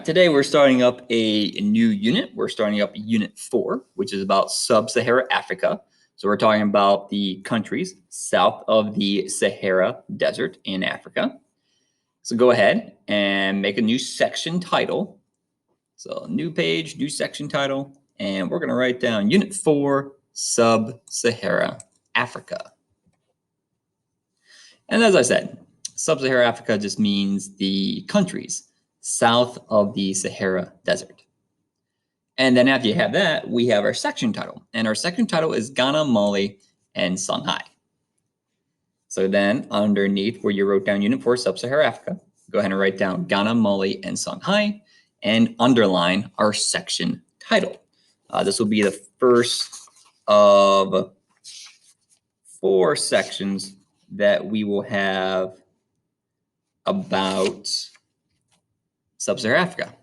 right, today we're starting up a new unit. We're starting up Unit 4, which is about Sub-Saharan Africa. So we're talking about the countries south of the Sahara Desert in Africa. So go ahead and make a new section title. So new page, new section title, and we're going to write down Unit 4, Sub-Saharan Africa. And as I said, Sub-Saharan Africa just means the countries south of the Sahara Desert. And then after you have that, we have our section title. And our section title is Ghana, Mali, and Songhai. So then underneath where you wrote down Unit 4, Sub-Saharan Africa, go ahead and write down Ghana, Mali, and Songhai, and underline our section title. This will be the first of 4 sections that we will have about Sub-Saharan Africa.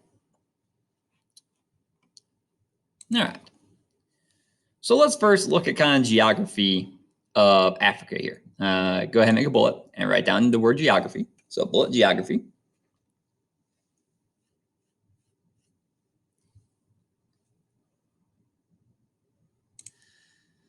All right. So let's first look at kind of geography of Africa here. Go ahead and make a bullet and write down the word geography. So bullet geography.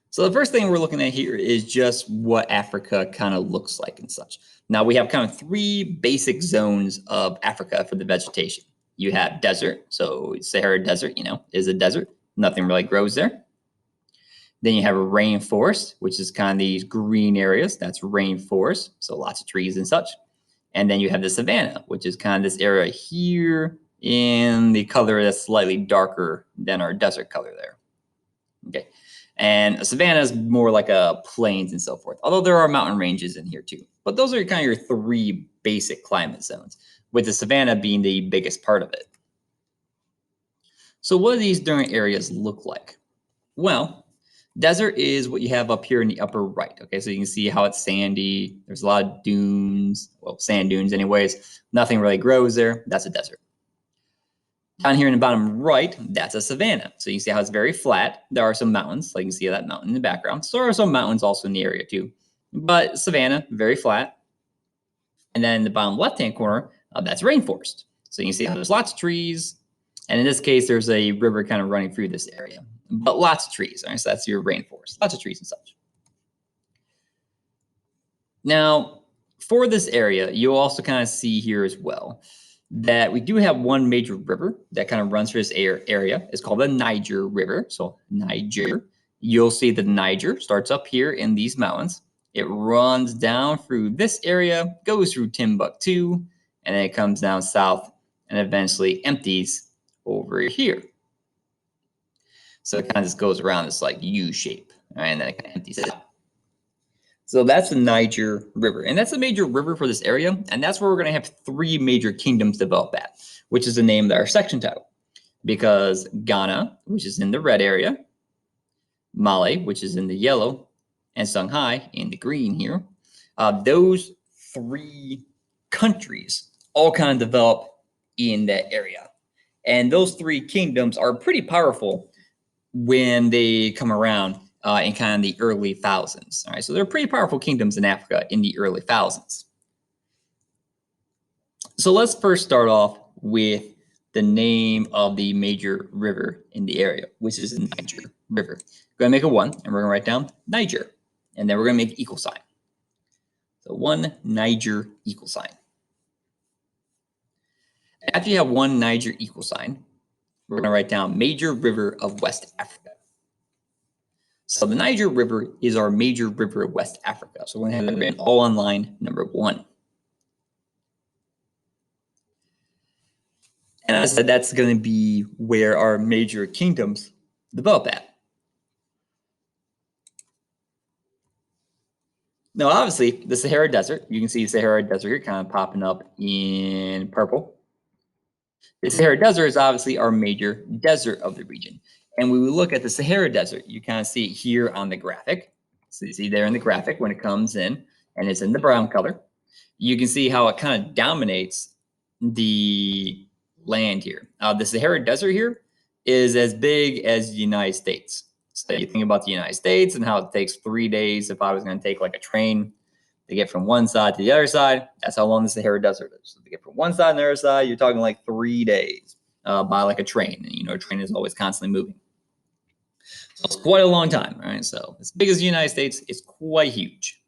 So the first thing we're looking at here is just what Africa kind of looks like and such. Now we have kind of 3 basic zones of Africa for the vegetation. You have desert, so Sahara Desert, is a desert. Nothing really grows there. Then you have a rainforest, which is kind of these green areas. That's rainforest, so lots of trees and such. And then you have the savanna, which is kind of this area here in the color that's slightly darker than our desert color there. Okay. And a savanna is more like a plains and so forth, although there are mountain ranges in here too. But those are kind of your 3 basic climate zones, with the savanna being the biggest part of it. So what do these different areas look like? Well, desert is what you have up here in the upper right. Okay, so you can see how it's sandy. There's a lot of dunes, well, sand dunes anyways. Nothing really grows there. That's a desert. Down here in the bottom right, that's a savanna. So you see how it's very flat. There are some mountains, like you can see that mountain in the background. So there are some mountains also in the area too. But savanna, very flat. And then in the bottom left-hand corner, that's rainforest. So you can see how there's lots of trees. And in this case, there's a river kind of running through this area. But lots of trees, right? So that's your rainforest. Lots of trees and such. Now, for this area, you'll also kind of see here as well that we do have one major river that kind of runs through this area. It's called the Niger River. So Niger, you'll see the Niger starts up here in these mountains. It runs down through this area, goes through Timbuktu, and then it comes down south and eventually empties over here. So it kind of just goes around this like U shape, right? And then it kind of empties it out. So that's the Niger River, and that's a major river for this area, and that's where we're going to have 3 major kingdoms develop at, which is the name of our section title. Because Ghana, which is in the red area, Mali, which is in the yellow, and Songhai in the green here, those 3 countries all kind of develop in that area. And those 3 kingdoms are pretty powerful when they come around in kind of the early thousands. All right, so they're pretty powerful kingdoms in Africa in the early thousands. So let's first start off with the name of the major river in the area, which is the Niger River. We're going to make a 1, and we're going to write down Niger, and then we're going to make an equal sign. So 1 Niger equal sign. After you have 1 Niger equal sign, we're going to write down major river of West Africa. So the Niger River is our major river of West Africa. So we're going to have it written all on line number 1. And as I said, that's going to be where our major kingdoms develop at. Now, obviously, the Sahara Desert, you can see the Sahara Desert here kind of popping up in purple. The Sahara Desert is obviously our major desert of the region. And when we look at the Sahara Desert, you kind of see it here on the graphic. So you see there in the graphic when it comes in, and it's in the brown color. You can see how it kind of dominates the land here. The Sahara Desert here is as big as the United States. So you think about the United States and how it takes 3 days if I was going to take like a train to get from one side to the other side. That's how long the Sahara Desert is. So to get from one side to the other side, you're talking like 3 days. by like a train. And, a train is always constantly moving. So it's quite a long time, right? So as big as the United States, it's quite huge.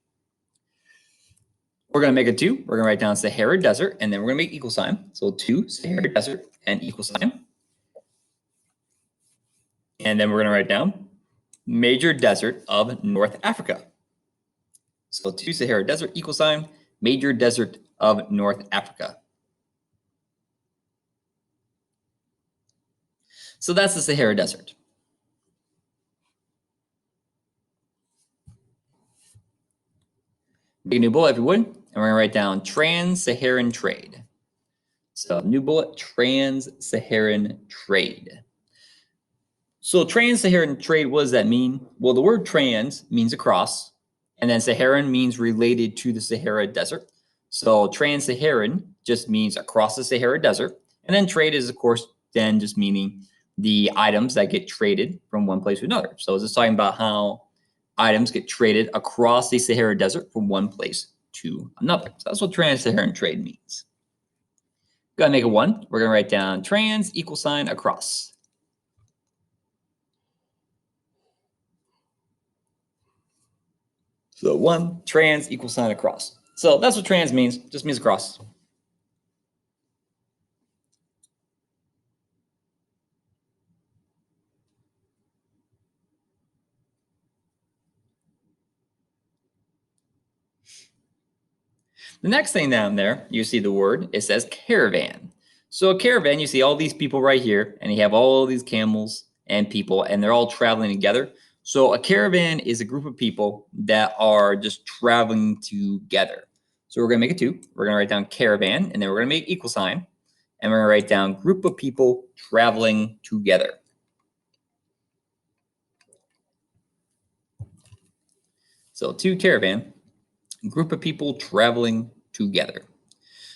We're going to make a 2. We're going to write down Sahara Desert, and then we're going to make equal sign. So 2, Sahara Desert, and equal sign. And then we're going to write down major desert of North Africa. So 2, Sahara Desert, equal sign, major desert of North Africa. So that's the Sahara Desert. Make a new bullet if you would, and we're going to write down Trans-Saharan Trade. So new bullet, Trans-Saharan Trade. So Trans-Saharan Trade, what does that mean? Well, the word trans means across, and then Saharan means related to the Sahara Desert. So Trans-Saharan just means across the Sahara Desert, and then trade is, of course, then just meaning the items that get traded from one place to another. So it's just talking about how items get traded across the Sahara Desert from one place to another. So that's what Trans-Saharan Trade means. Go ahead and make a 1. We're going to write down trans equal sign across. So 1, trans equal sign across. So that's what trans means, just means across. The next thing down there, you see the word, it says caravan. So a caravan, you see all these people right here, and you have all these camels and people, and they're all traveling together. So a caravan is a group of people that are just traveling together. So we're going to make a 2. We're going to write down caravan, and then we're going to make equal sign, and we're going to write down group of people traveling together. So 2, caravan, group of people traveling together.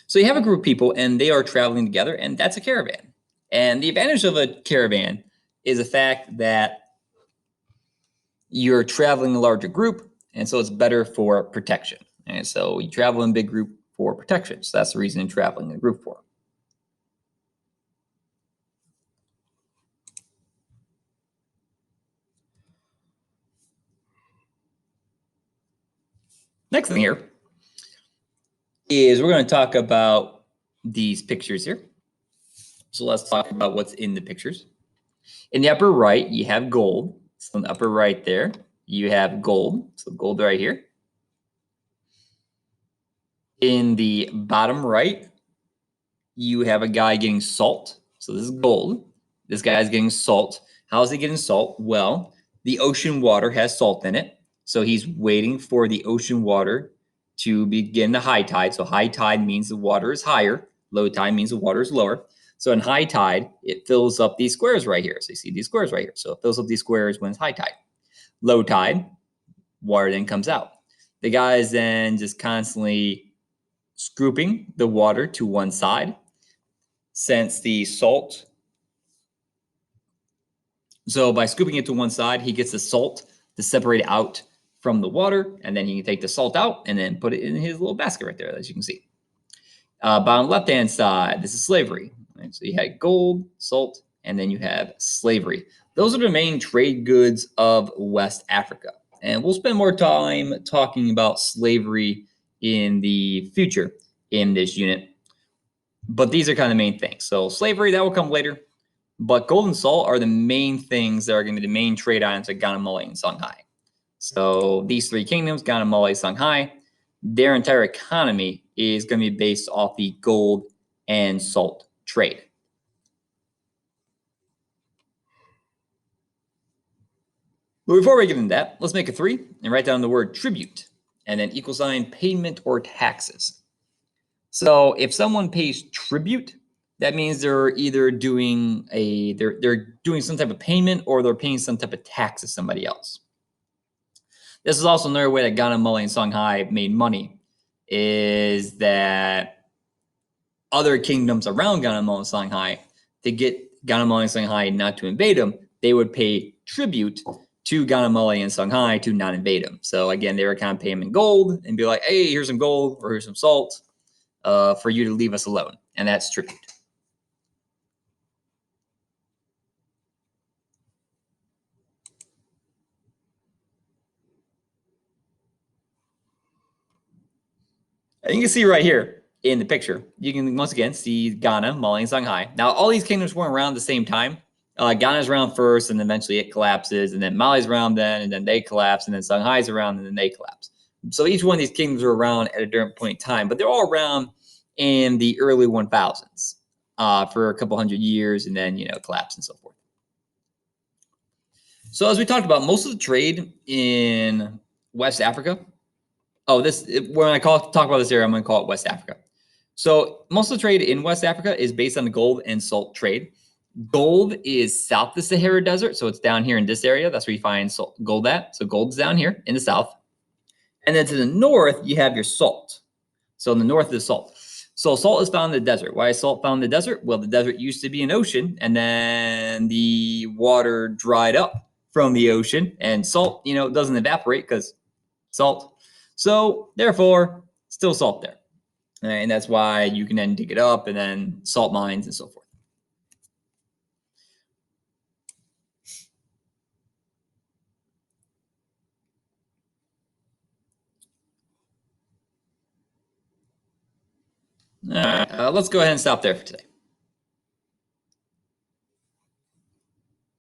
So you have a group of people and they are traveling together, and that's a caravan. And the advantage of a caravan is the fact that you're traveling a larger group, and so it's better for protection. And so you travel in a big group for protection. So that's the reason you're traveling in a group for. Next thing here is we're going to talk about these pictures here. So let's talk about what's in the pictures. In the upper right, you have gold. So in the upper right there, you have gold. So gold right here. In the bottom right, you have a guy getting salt. So this is gold. This guy is getting salt. How is he getting salt? Well, the ocean water has salt in it. So he's waiting for the ocean water to begin the high tide. So high tide means the water is higher. Low tide means the water is lower. So in high tide, it fills up these squares right here. So you see these squares right here. So it fills up these squares when it's high tide. Low tide, water then comes out. The guy is then just constantly scooping the water to one side. Since the salt, so by scooping it to one side, he gets the salt to separate out from the water, and then he can take the salt out and then put it in his little basket right there, as you can see. Bottom left-hand side, this is slavery. Right? So you had gold, salt, and then you have slavery. Those are the main trade goods of West Africa. And we'll spend more time talking about slavery in the future in this unit. But these are kind of the main things. So slavery, that will come later. But gold and salt are the main things that are going to be the main trade items at Ghana, Mali, and Songhai. So these 3 kingdoms, Ghana, Mali, Songhai, their entire economy is going to be based off the gold and salt trade. But before we get into that, let's make a 3 and write down the word tribute and then equal sign payment or taxes. So if someone pays tribute, that means they're either doing they're doing some type of payment or they're paying some type of tax to somebody else. This is also another way that Ghana, Mali, and Songhai made money, is that other kingdoms around Ghana, Mali, and Songhai, to get Ghana, Mali, and Songhai not to invade them, they would pay tribute to Ghana, Mali, and Songhai to not invade them. So again, they were kind of paying them in gold and be like, hey, here's some gold or here's some salt for you to leave us alone. And that's tribute. And you can see right here in the picture, you can once again see Ghana, Mali, and Songhai. Now, all these kingdoms weren't around at the same time. Ghana's around first, and eventually it collapses, and then Mali's around then, and then they collapse, and then Songhai's around, and then they collapse. So each one of these kingdoms are around at a different point in time, but they're all around in the early 1000s for a couple hundred years, and then collapse and so forth. So as we talked about, most of the trade in West Africa. Oh, when I talk about this area, I'm going to call it West Africa. So most of the trade in West Africa is based on the gold and salt trade. Gold is south of the Sahara Desert, so it's down here in this area. That's where you find gold at. So gold's down here in the south. And then to the north, you have your salt. So in the north is salt. So salt is found in the desert. Why is salt found in the desert? Well, the desert used to be an ocean, and then the water dried up from the ocean, and salt, doesn't evaporate because salt. So therefore, still salt there. And that's why you can then dig it up and then salt mines and so forth. All right, let's go ahead and stop there for today.